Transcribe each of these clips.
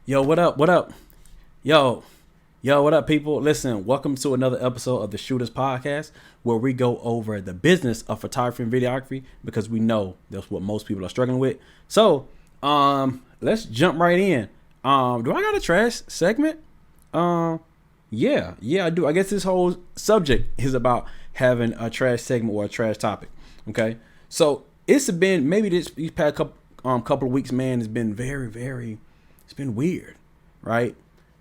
Yo, what up? What up? Yo, yo, what up, people? Listen, welcome to another episode of the Shooters Podcast, where we go over the business of photography and videography because we know that's what most people are struggling with. So, let's jump right in. Do I got a trash segment? Um, yeah, I do. I guess this whole subject is about having a trash segment or a trash topic. Okay, so it's been maybe these past couple of weeks, man. It's been very, it's been weird, right?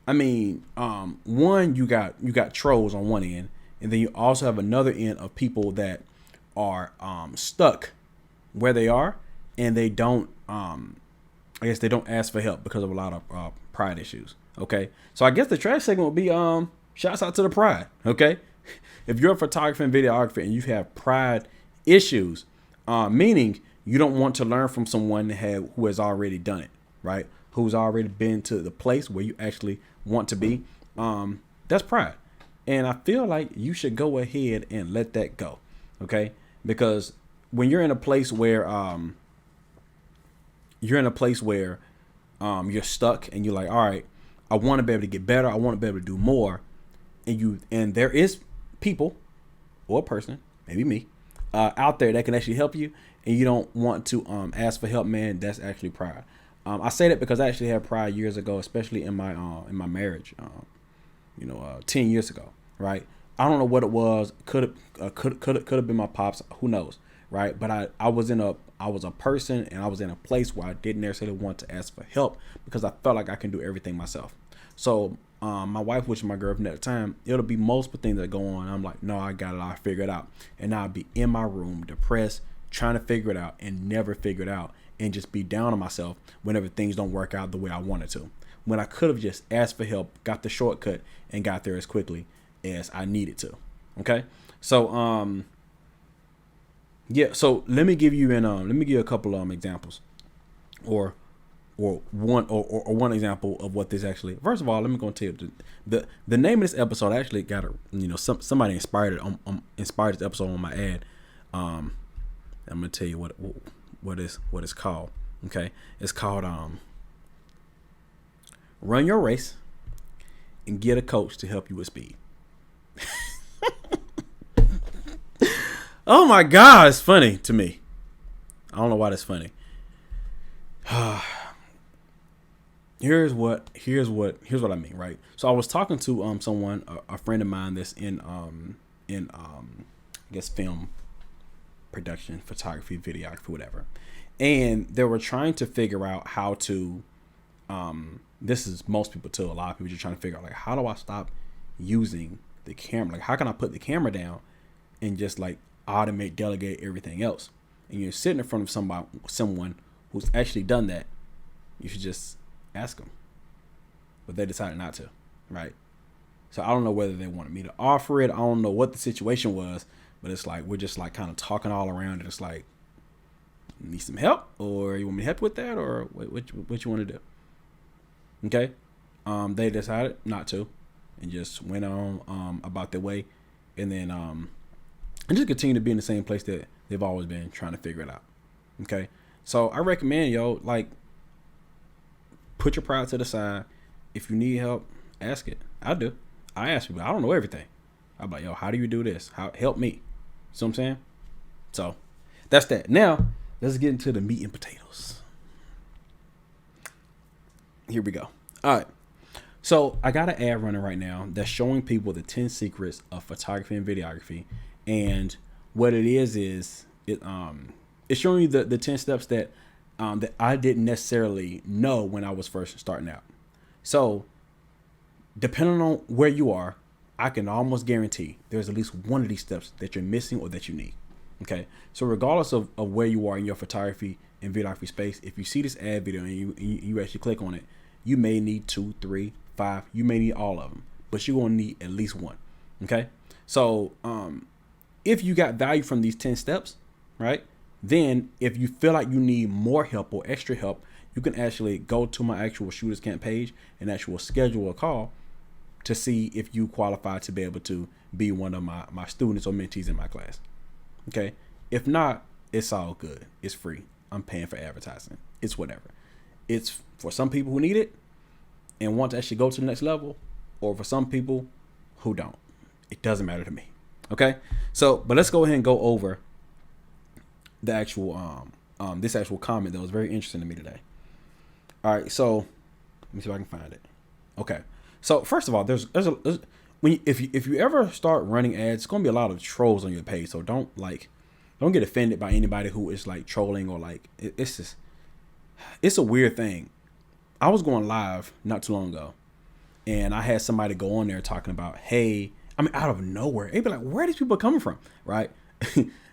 I mean, one, you got trolls on one end, and then you also have another end of people that are stuck where they are, and they don't I guess they don't ask for help because of a lot of pride issues. Okay, so I guess the trash segment would be shouts out to the pride. Okay, if you're a photographer and videographer and you have pride issues, meaning you don't want to learn from someone who has already done it, right? Who's already been to the place where you actually want to be. That's pride, and I feel like you should go ahead and let that go. Okay, because when you're in a place where you're stuck and you're like, all right, I want to be able to get better. I want to be able to do more. And there is people or a person, maybe me, out there that can actually help you, and you don't want to ask for help, man. That's actually pride. I say that because I actually had pride years ago, especially in my marriage. 10 years ago, right? I don't know what it was. Could have been my pops. Who knows, right? But I was a person, and I was in a place where I didn't necessarily want to ask for help because I felt like I can do everything myself. So my wife, which is my girlfriend at the time, it'll be multiple things that go on. I'm like, no, I got it. I figure it out. And I'll be in my room, depressed, trying to figure it out and never figure it out, and just be down on myself whenever things don't work out the way I wanted to. When I could have just asked for help, got the shortcut, and got there as quickly as I needed to. Okay, so yeah. So let me give you a couple examples, or one example of what this actually. First of all, let me go and tell you the name of this episode. I actually got somebody inspired this episode on my ad. I'm gonna tell you what it's called. Okay, it's called Run Your Race and Get a Coach to Help You with Speed. Oh my God, it's funny to me. I don't know why that's funny. Here's what I mean, right? So I was talking to someone, a friend of mine that's in I guess film production, photography, videography, whatever. And they were trying to figure out how to this is most people too, a lot of people just trying to figure out, like, how do I stop using the camera? Like, how can I put the camera down and just like automate, delegate everything else? And you're sitting in front of someone who's actually done that. You should just ask them, but they decided not to, right? So I don't know whether they wanted me to offer it. I don't know what the situation was, but it's like we're just like kind of talking all around it. It's like, need some help, or you want me to help with that, or what you want to do? Okay, they decided not to, and just went on about their way, and then and just continue to be in the same place that they've always been, trying to figure it out. Okay, so I recommend, like, put your pride to the side. If you need help, ask it. I do. I ask people. I don't know everything. I'm like, how do you do this? Help me. See what I'm saying? So that's that. Now let's get into the meat and potatoes. Here we go. All right. So I got an ad running right now that's showing people the 10 secrets of photography and videography. And what it is it's showing you the 10 steps that I didn't necessarily know when I was first starting out. So depending on where you are, I can almost guarantee there's at least one of these steps that you're missing or that you need. Okay. So regardless of where you are in your photography and videography space, if you see this ad video and you actually click on it, you may need 2, 3, 5. You may need all of them, but you're going to need at least one. Okay. So if you got value from these 10 steps, right, then if you feel like you need more help or extra help, you can actually go to my actual Shooters Camp page and actually schedule a call to see if you qualify to be able to be one of my students or mentees in my class. Okay. If not, it's all good. It's free. I'm paying for advertising. It's whatever. It's for some people who need it. and want to actually go to the next level, or for some people who don't. It doesn't matter to me. Okay, so but let's go ahead and go over the actual this actual comment that was very interesting to me today. All right, so let me see if I can find it. Okay, so first of all, there's when if you ever start running ads, it's gonna be a lot of trolls on your page. So don't get offended by anybody who is like trolling or like it's a weird thing. I was going live not too long ago, and I had somebody go on there talking about, hey, I mean, out of nowhere, they'd be like, where are these people coming from, right?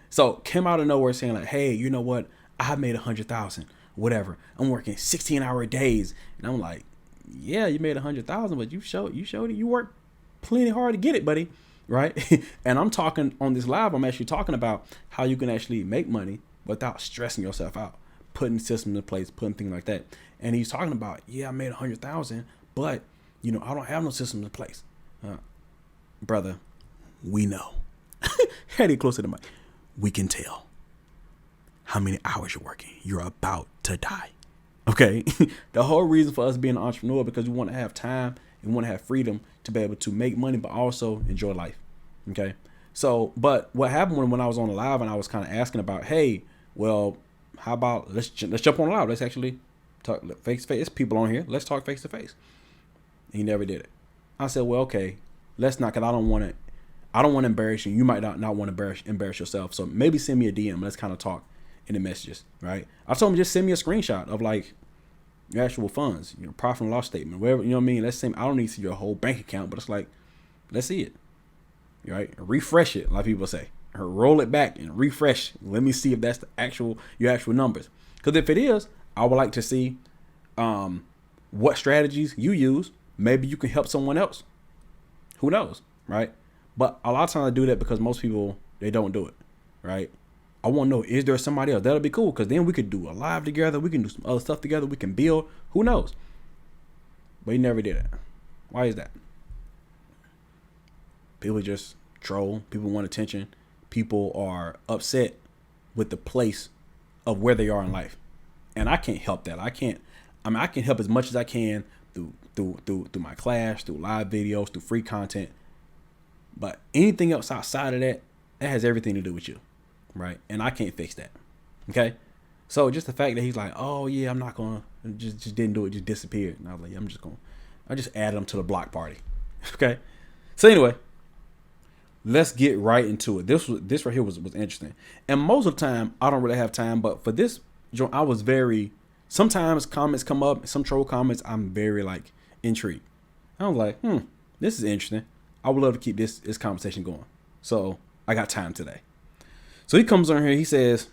So came out of nowhere saying like, hey, you know what? I made 100,000, whatever. I'm working 16-hour days, and I'm like, yeah, you made 100,000, but you showed it. You worked plenty hard to get it, buddy, right? And I'm talking on this live. I'm actually talking about how you can actually make money without stressing yourself out, putting systems in place, putting things like that. And he's talking about, yeah, I made 100,000, but I don't have no systems in place. Brother, we know. Head it closer to the mic. We can tell how many hours you're working. You're about to die. Okay. The whole reason for us being an entrepreneur because we want to have time and want to have freedom to be able to make money, but also enjoy life. Okay. So, but what happened when I was on the live and I was kind of asking about, hey, well, how about let's jump on the live. Let's actually talk face to face. There's people on here. Let's talk face to face. He never did it. I said, well, okay, let's not, because I don't want to embarrass you. You might not want to embarrass yourself. So maybe send me a DM. Let's kind of talk in the messages, right? I told him just send me a screenshot of like your actual funds, your profit and loss statement, whatever, you know what I mean? Let's say, I don't need to see your whole bank account, but it's like, let's see it, right? Refresh it, like people say, or roll it back and refresh. Let me see if that's your actual numbers. Because if it is, I would like to see what strategies you use. Maybe you can help someone else. Who knows, right? But a lot of times I do that because most people, they don't do it, right? I want to know, is there somebody else? That'll be cool, because then we could do a live together. We can do some other stuff together. We can build. Who knows? But he never did it. Why is that? People just troll. People want attention. People are upset with the place of where they are in life. And I can't help that. I can help as much as I can through my class, through live videos, through free content. But anything else outside of that has everything to do with you, right? And I can't fix that. Okay? So just the fact that he's like, oh yeah, I'm not gonna, just didn't do it, just disappeared. And I was like, I just added him to the block party. Okay? So anyway, let's get right into it. This right here was interesting. And most of the time, I don't really have time, but for this, I was sometimes comments come up, some troll comments, I'm very like intrigued. I was like, this is interesting. I would love to keep this conversation going. So I got time today. So he comes on here, he says,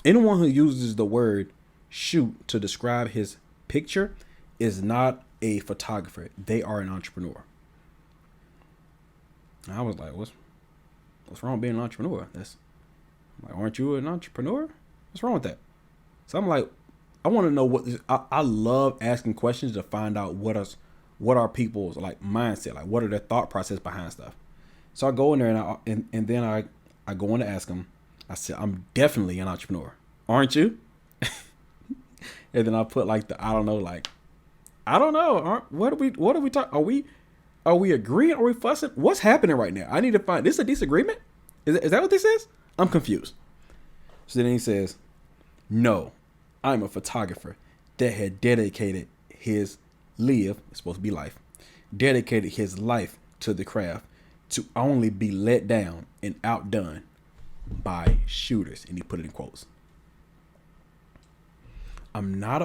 anyone who uses the word shoot to describe his picture is not a photographer. They are an entrepreneur. And I was like, what's wrong with being an entrepreneur? Aren't you an entrepreneur? What's wrong with that? So I'm like, I want to know I love asking questions to find out what are people's like mindset, like what are their thought process behind stuff. So I go in there and then I go in to ask them. I said, I'm definitely an entrepreneur. Aren't you? And then I put like I don't know. What are we talking? Are we agreeing? Are we fussing? What's happening right now? I need to find, this is a disagreement? Is that what this is? I'm confused. So then he says, no, I'm a photographer that had dedicated his it's supposed to be life, dedicated his life to the craft to only be let down and outdone by shooters. And he put it in quotes. I'm not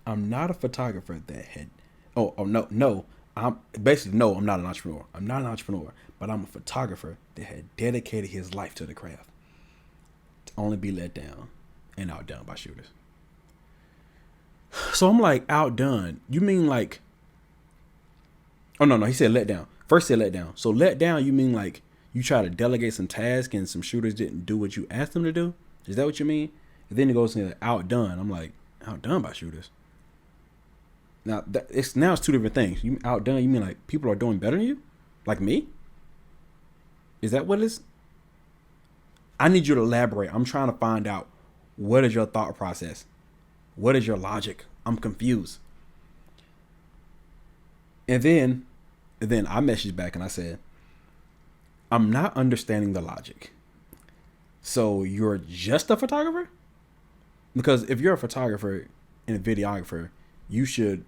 a photographer that had, I'm not an entrepreneur. I'm not an entrepreneur, but I'm a photographer that had dedicated his life to the craft to only be let down and outdone by shooters. So I'm like, outdone? You mean like, oh no, he said let down. First he said let down. So let down, you mean like you try to delegate some tasks and some shooters didn't do what you asked them to do? Is that what you mean? And then it goes to outdone. I'm like, outdone by shooters? Now it's two different things. You outdone, you mean like people are doing better than you? Like me? Is that what it is? I need you to elaborate. I'm trying to find out, what is your thought process? What is your logic? I'm confused. And then I messaged back and I said, I'm not understanding the logic. So you're just a photographer? Because if you're a photographer and a videographer, you should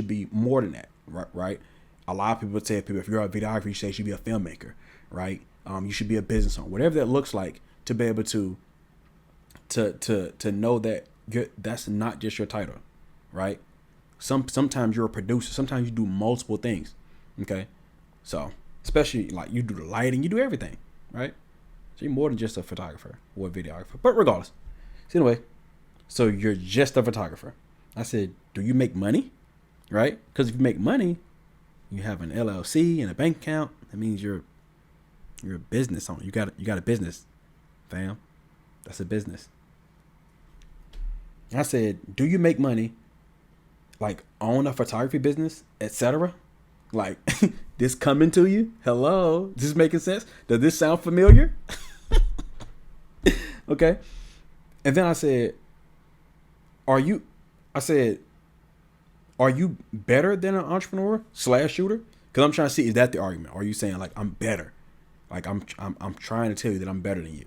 be more than that, right? A lot of people would say, if you're a videographer, you say you should be a filmmaker, right? You should be a business owner, whatever that looks like, to be able to know that that's not just your title, right? Sometimes you're a producer. Sometimes you do multiple things. Okay, so especially like you do the lighting, you do everything, right? So you're more than just a photographer or a videographer. But regardless, so anyway, so you're just a photographer. I said, do you make money? Right? Because if you make money, you have an LLC and a bank account. That means you're a business owner. You got a business, fam. That's a business. I said, do you make money? Like own a photography business, etc. Like this coming to you? Hello, is this making sense? Does this sound familiar? Okay. And then I said, are you better than an entrepreneur / shooter? Because I'm trying to see, is that the argument? Are you saying like I'm better? Like I'm trying to tell you that I'm better than you,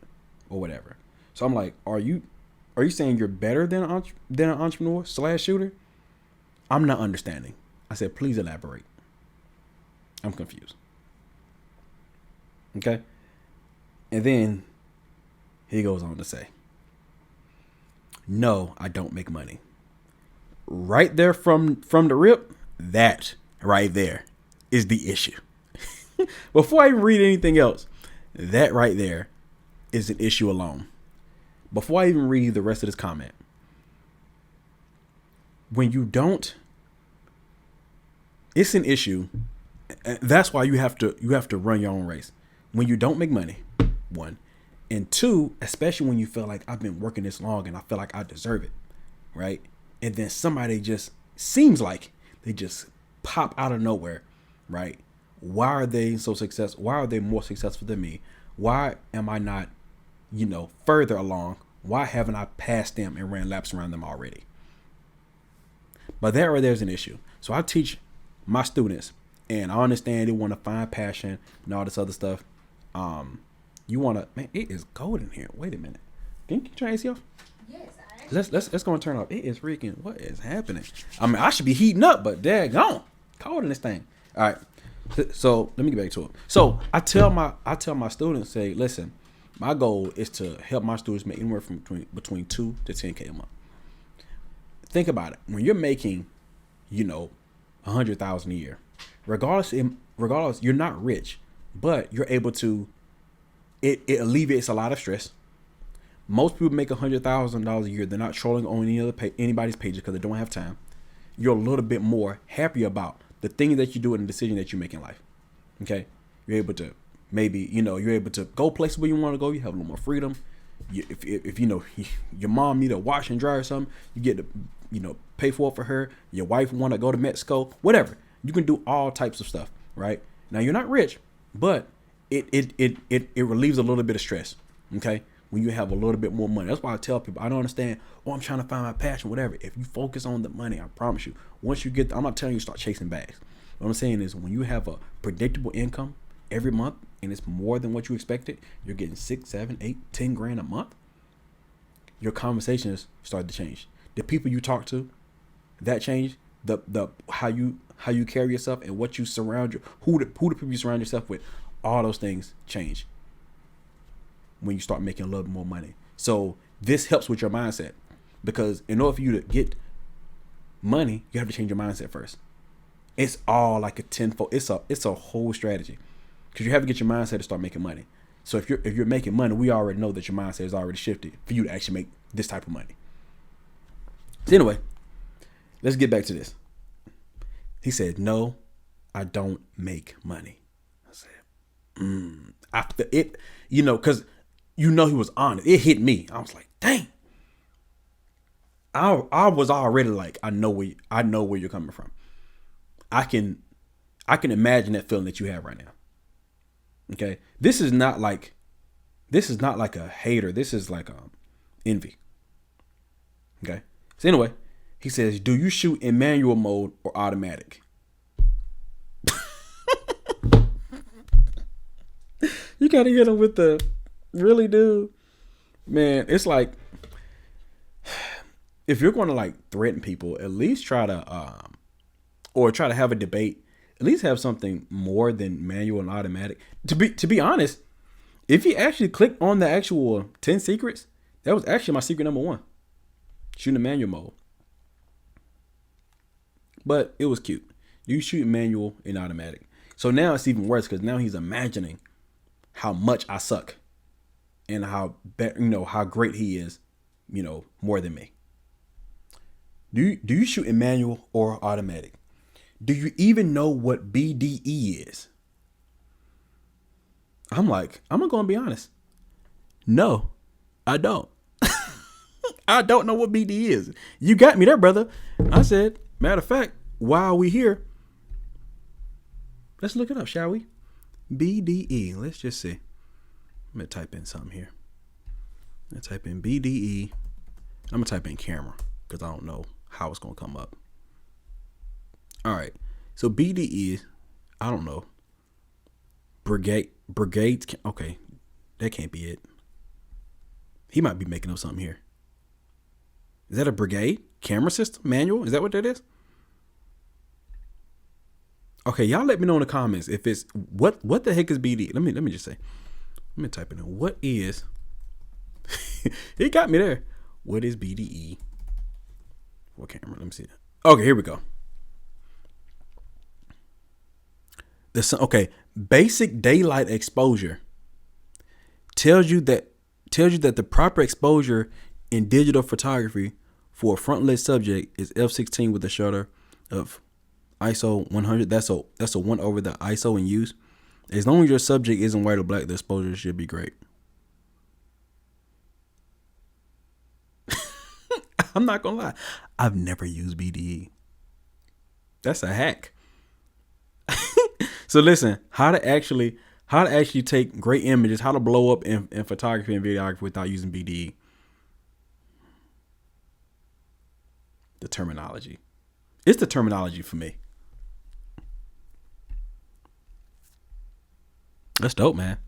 or whatever. So I'm like, are you saying you're better than an entrepreneur / shooter? I'm not understanding. I said, please elaborate. I'm confused. Okay. And then he goes on to say, no, I don't make money. Right there from the rip, that right there is the issue. Before I even read anything else, that right there is an issue alone. Before I even read the rest of this comment, when you don't, it's an issue. That's why you have to run your own race. When you don't make money, one, and two, especially when you feel like I've been working this long and I feel like I deserve it, right? And then somebody just seems like they just pop out of nowhere, right? Why are they so successful? Why are they more successful than me? Why am I not, further along? Why haven't I passed them and ran laps around them already? But there's an issue. So I teach my students, and I understand they want to find passion and all this other stuff. You want to, man, it is cold in here. Wait a minute. Can you turn AC off? Yes, let's go and turn off. It is freaking, what is happening? I mean, I should be heating up, but daggone, cold in this thing. All right. So let me get back to it. So I tell my students, say, listen, my goal is to help my students make anywhere from between 2 to 10K a month. Think about it. When you're making, 100,000 a year, regardless, you're not rich, but you're able to. It alleviates a lot of stress. Most people make $100,000 a year. They're not trolling on anybody's pages because they don't have time. You're a little bit more happy about the things that you do and the decision that you make in life. Okay, you're able to you're able to go places where you want to go. You have a little more freedom. If your mom need a wash and dry or something, you get to pay for it for her. Your wife want to go to Mexico, whatever. You can do all types of stuff. Right now, you're not rich, but it relieves a little bit of stress. Okay. When you have a little bit more money. That's why I tell people, I don't understand, I'm trying to find my passion, whatever. If you focus on the money, I promise you, once you get, I'm not telling you start chasing bags. What I'm saying is when you have a predictable income every month and it's more than what you expected, you're getting 6, 7, 8, 10 grand a month, your conversations start to change. The people you talk to, that change. The how you carry yourself and what you surround who the people you surround yourself with, all those things change when you start making a little bit more money. So this helps with your mindset, because in order for you to get money, you have to change your mindset first. It's all like a tenfold. It's a whole strategy, because you have to get your mindset to start making money. So if you're making money, we already know that your mindset is already shifted for you to actually make this type of money. So anyway, let's get back to this. He said, no, I don't make money. I said, after it, because he was honest. It hit me. I was like, dang. I was already like, I know where you're coming from. I can imagine that feeling that you have right now. Okay. This is not like a hater. This is like envy. Okay. So anyway, he says, do you shoot in manual mode or automatic? You gotta hit them with the really, dude. Man, it's like if you're going to like threaten people, at least try to or try to have a debate. At least have something more than manual and automatic. To be honest, if you actually click on the actual 10 secrets, that was actually my secret number 1. Shooting a manual mode. But it was cute. You shoot manual and automatic. So now it's even worse because now he's imagining how much I suck and how how great he is, more than me. Do you shoot in manual or automatic? Do you even know what BDE is? I'm gonna be honest. No, I don't. I don't know what BDE is. You got me there, brother. I said, matter of fact, while we here, let's look it up, shall we? BDE. Let's just see. I'm gonna type in something here. I'm gonna type in BDE. I'm gonna type in camera because I don't know how it's gonna come up. All right. So BDE is, I don't know. Brigades. Okay, that can't be it. He might be making up something here. Is that a brigade camera system manual? Is that what that is? Okay, y'all let me know in the comments if it's what the heck is BDE. Let me just say. Let me type it in. What is? He got me there. What is BDE? What camera? Let me see. Okay, here we go. Okay, basic daylight exposure tells you that the proper exposure in digital photography for a front lit subject is f16 with a shutter of ISO 100. That's a 1 over the ISO in use. As long as your subject isn't white or black, the exposure should be great. I'm not gonna lie, I've never used BDE. That's a hack. So listen, how to actually take great images, how to blow up in photography and videography without using BDE. The terminology. It's the terminology for me. That's dope, man.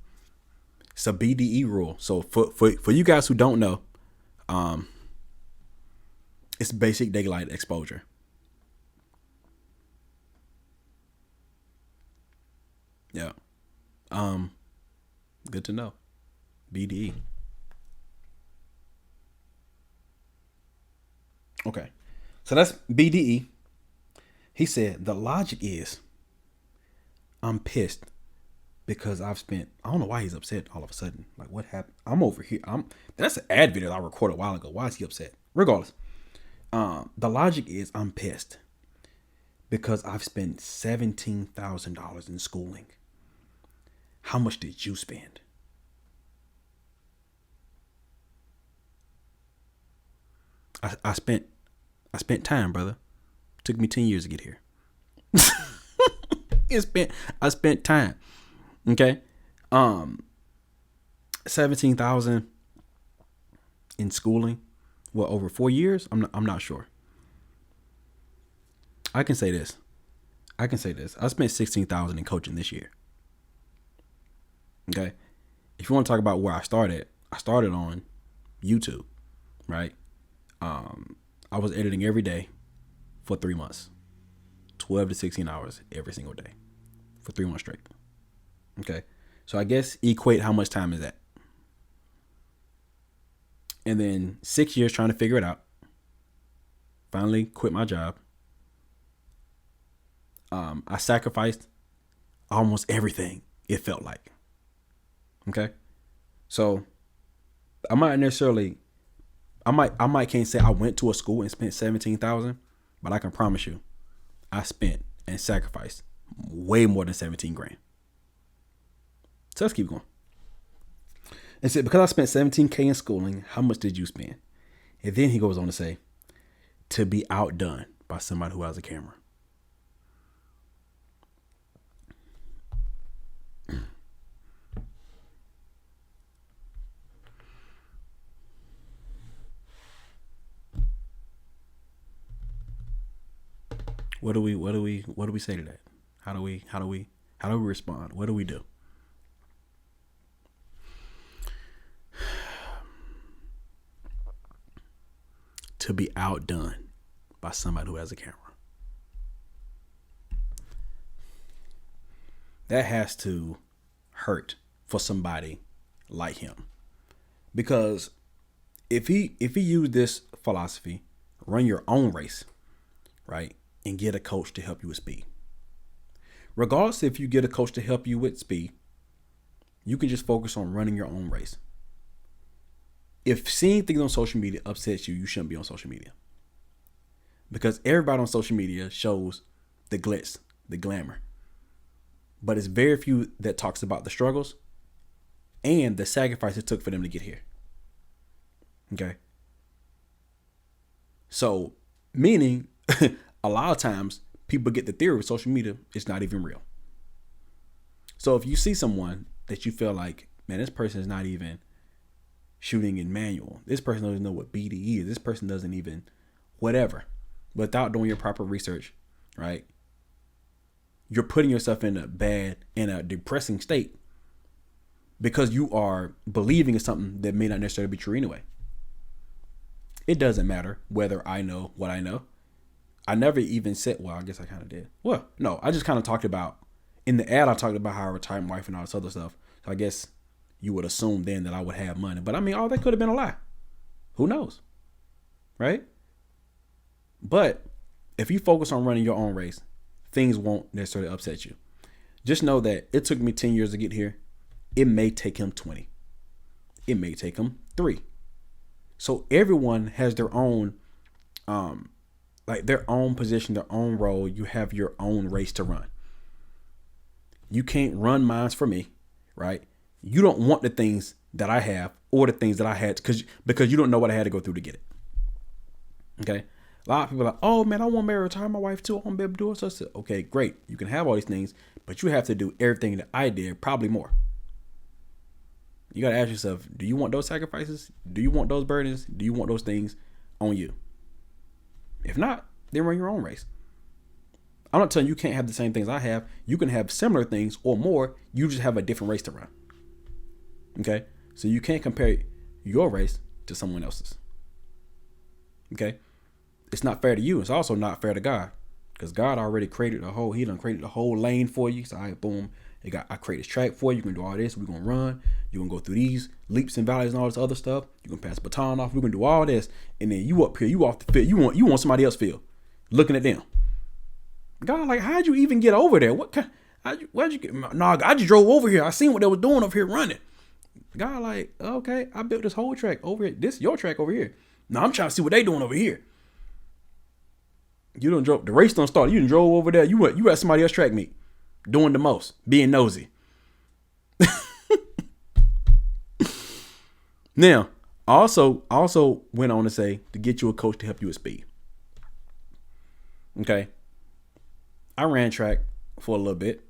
It's a BDE rule. So for you guys who don't know, it's basic daylight exposure. Yeah. Good to know. BDE. Okay. So that's BDE. He said the logic is I'm pissed because I don't know why he's upset all of a sudden. Like what happened? I'm over here. That's an ad video that I recorded a while ago. Why is he upset? Regardless. The logic is I'm pissed because I've spent $17,000 in schooling. How much did you spend? I spent time, brother. It took me 10 years to get here. I spent time. Okay. 17,000 in schooling. What, over 4 years? I'm not sure. I can say this. I spent 16,000 in coaching this year. Okay. If you want to talk about where I started on YouTube, right? I was editing every day for 3 months, 12 to 16 hours every single day for 3 months straight. Okay. So I guess equate how much time is that? And then 6 years trying to figure it out. Finally quit my job. I sacrificed almost everything, it felt like. Okay. So I might can't say I went to a school and spent 17,000, but I can promise you I spent and sacrificed way more than 17 grand. So let's keep going. And said, because I spent 17K in schooling, how much did you spend? And then he goes on to say, to be outdone by somebody who has a camera. What do we say to that? How do we respond? What do we do? To be outdone by somebody who has a camera. That has to hurt for somebody like him. Because if he used this philosophy, run your own race, right? And get a coach to help you with speed. Regardless if you get a coach to help you with speed, you can just focus on running your own race. If seeing things on social media upsets you, you shouldn't be on social media. Because everybody on social media shows the glitz, the glamour. But it's very few that talks about the struggles and the sacrifice it took for them to get here. Okay? So, meaning, a lot of times, people get the theory of social media, it's not even real. So if you see someone that you feel like, man, this person is not even shooting in manual. This person doesn't know what BD is. This person doesn't even whatever. Without doing your proper research, right? You're putting yourself in a depressing state because you are believing in something that may not necessarily be true anyway. It doesn't matter whether I know what I know. I never even said, well, I guess I kind of did. Well, no, I just kind of talked about, in the ad, I talked about how I retired my wife and all this other stuff. So I guess you would assume then that I would have money. But I mean, all that could have been a lie. Who knows? Right? But if you focus on running your own race, things won't necessarily upset you. Just know that it took me 10 years to get here. It may take him 20. It may take him 3. So everyone has their own, their own position, their own role. You have your own race to run. You can't run mines for me, right? You don't want the things that I have or the things that I had because you don't know what I had to go through to get it. Okay? A lot of people are like, oh man, I want to retire my wife too. I want to be able to do it. So I said, okay, great. You can have all these things, but you have to do everything that I did, probably more. You got to ask yourself, do you want those sacrifices? Do you want those burdens? Do you want those things on you? If not, then run your own race. I'm not telling you can't have the same things I have. You can have similar things or more. You just have a different race to run. Okay? So you can't compare your race to someone else's. Okay? It's not fair to you. It's also not fair to God. Because God already created he done created a whole lane for you. So I create this track for you. You can do all this. We're going to run. You're going to go through these leaps and valleys and all this other stuff. You're going to pass the baton off. We're going to do all this. And then you up here, you off the field. You want somebody else field. Looking at them. God, like, how'd you even get over there? Where'd you get? No, I just drove over here. I seen what they was doing up here running. God, like, okay, I built this whole track over here. This is your track over here. No, I'm trying to see what they doing over here. You done drove. The race don't start. You done drove over there. You at somebody else's track meet, doing the most, being nosy. Now, also went on to say to get you a coach to help you with speed. Okay. I ran track for a little bit.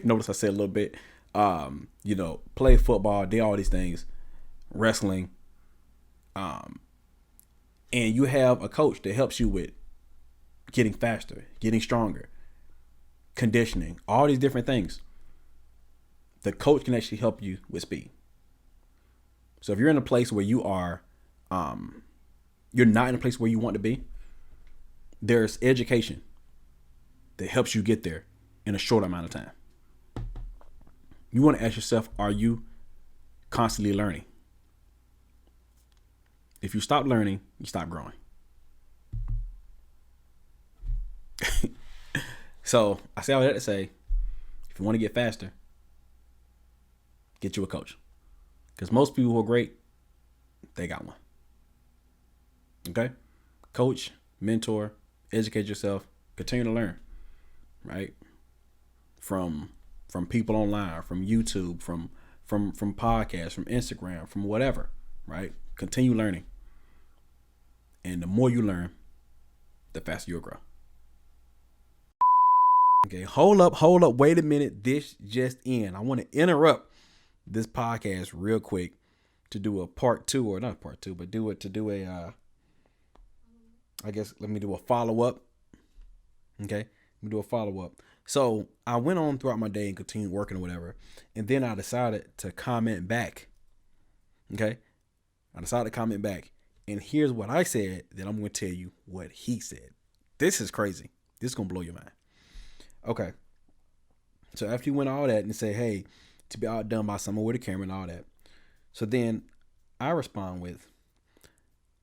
Notice I said a little bit. Play football, did all these things, wrestling. And you have a coach that helps you with getting faster, getting stronger, conditioning, all these different things. The coach can actually help you with speed. So if you're in a place where you are, you're not in a place where you want to be, there's education that helps you get there in a short amount of time. You want to ask yourself, are you constantly learning? If you stop learning, you stop growing. So I say all that to say, if you want to get faster, get you a coach. Because most people who are great, they got one. Okay? Coach, mentor, educate yourself, continue to learn. Right? From people online, from YouTube, from podcasts, from Instagram, from whatever. Right? Continue learning. And the more you learn, the faster you'll grow. Okay, hold up, wait a minute. This just in. I want to interrupt this podcast real quick to do a part 2, or not part 2, but let me do a follow-up Okay, we do a follow up. So I went on throughout my day and continued working or whatever, and then I decided to comment back. Okay, I decided to comment back, and here's what I said. Then I'm going to tell you what he said. This is crazy. This is gonna blow your mind. Okay, so after he went all that and said, "Hey, to be outdone by someone with a camera and all that," so then I respond with,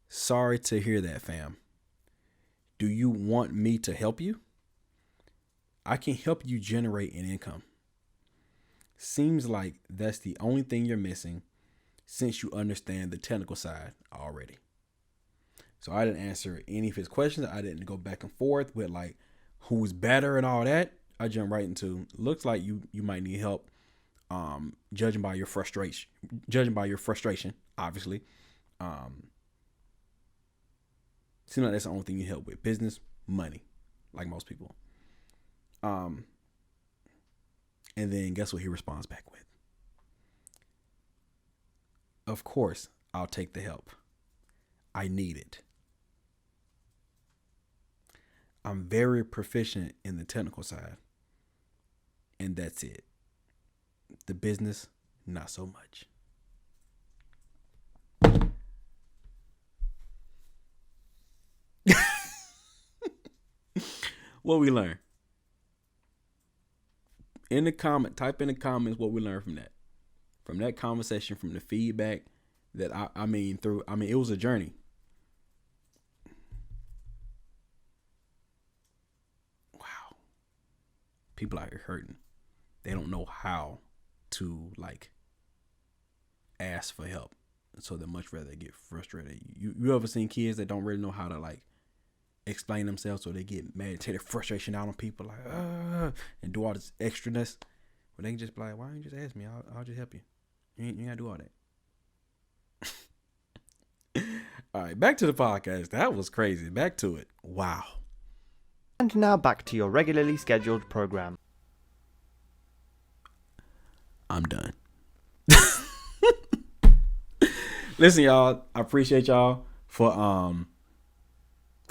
"Sorry to hear that, fam. Do you want me to help you? I can help you generate an income. Seems like that's the only thing you're missing since you understand the technical side already." So I didn't answer any of his questions. I didn't go back and forth with like who's better and all that. I jumped right into, looks like you might need help. Judging by your frustration, obviously. Seems like that's the only thing you help with. Business, money, like most people. And then guess what he responds back with? "Of course, I'll take the help. I need it. I'm very proficient in the technical side, and that's it. The business, not so much." What we learn? In the comment, type in the comments what we learned from that. From that conversation, from the feedback that I mean, it was a journey. Wow. People out here hurting. They don't know how to like ask for help. So they much rather get frustrated. You ever seen kids that don't really know how to like explain themselves, so they get mad and take their frustration out on people like and do all this extraness? Well, they can just be like, "Why don't you just ask me? I'll just help you. You ain't gotta do all that." All right, back to the podcast. That was crazy. Back to it. Wow. And now back to your regularly scheduled program. I'm done. Listen, y'all, I appreciate y'all for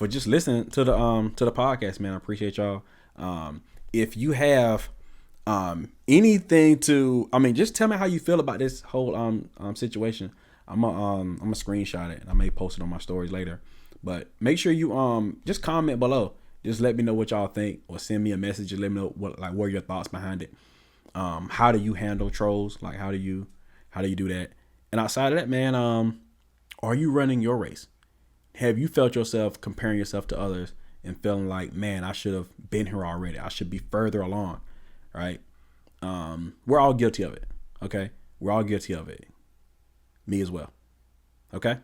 just listening to the podcast, man. I appreciate y'all. If you have anything to, just tell me how you feel about this whole situation. I'm gonna screenshot it and I may post it on my stories later. But make sure you just comment below. Just let me know what y'all think, or send me a message and let me know what are your thoughts behind it. How do you handle trolls? Like how do you do that? And outside of that, man, are you running your race? Have you felt yourself comparing yourself to others and feeling like, man, I should have been here already. I should be further along, right? We're all guilty of it, okay? We're all guilty of it. Me as well, okay?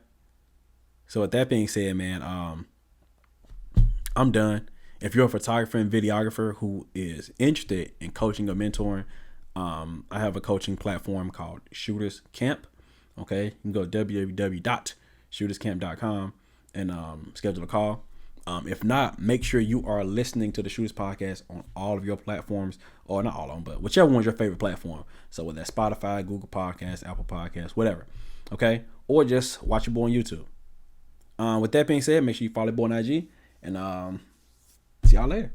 So with that being said, man, I'm done. If you're a photographer and videographer who is interested in coaching or mentoring, I have a coaching platform called Shooters Camp. Okay, you can go to www.shooterscamp.com and schedule a call. If not, make sure you are listening to the Shooters Podcast on all of your platforms, or not all of them, but whichever one's your favorite platform. So whether that's Spotify, Google Podcasts, Apple Podcasts, whatever. Okay, or just watch your boy on YouTube. With that being said, make sure you follow the boy on IG, and see y'all later.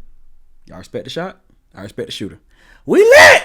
Y'all respect the shot. I respect the shooter. We lit!